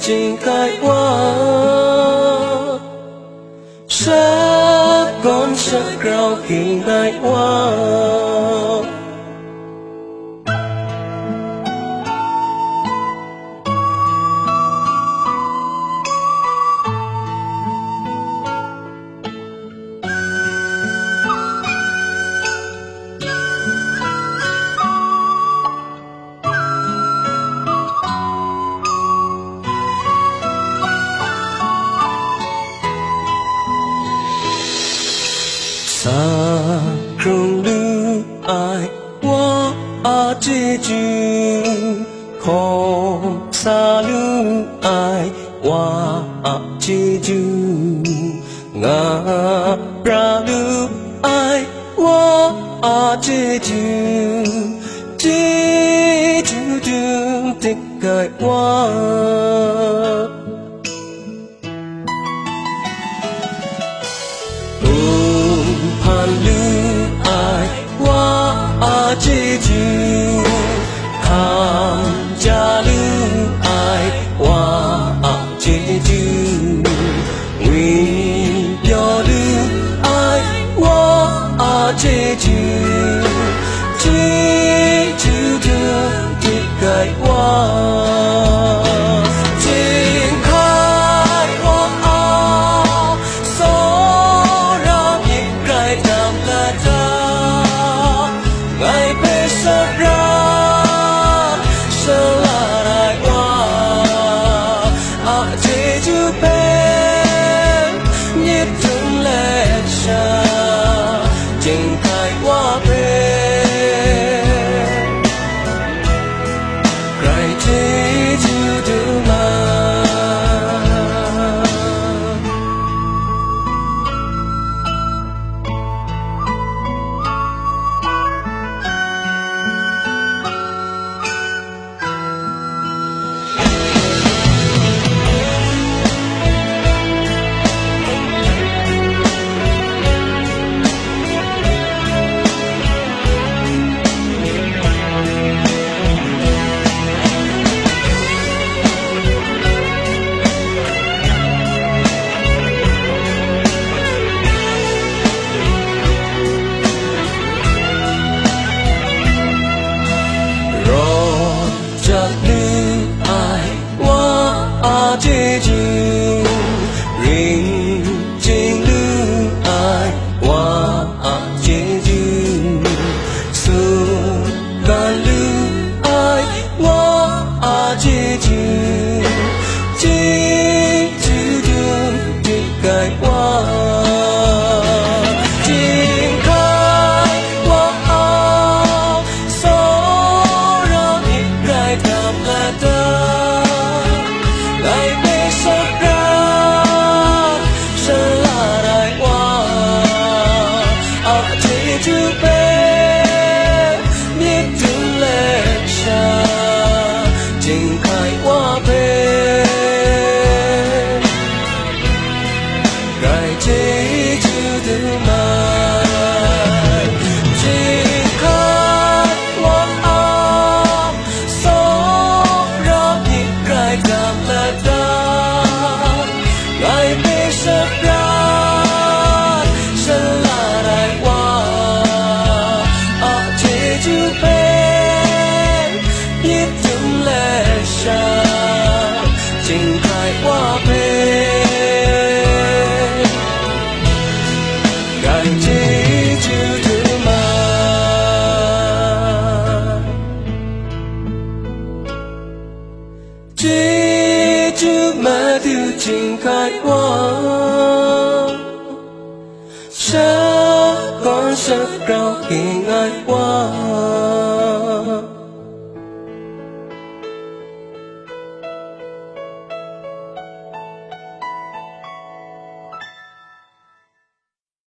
trên cái hoa sẽ con sẽ rau khi ngày hoa xa rung lưu ai qua chế chú không xa lưu ai qua chế chú ngã ra lưu ai qua chế chú đừng tích cái qua lưu ai qua chế chú tham gia lưu ai qua chế chú nguyện cho lưu ai qua chế chú đưa đi cái qua chế chú rình trên lưu ai qua chế chú xuân ca lưu ai qua chế chú đường đi cái qua triển khai qua số ra đi cái thầm là ta chế chú mà từ trình khai qua sẽ con sẽ rau khi ngày qua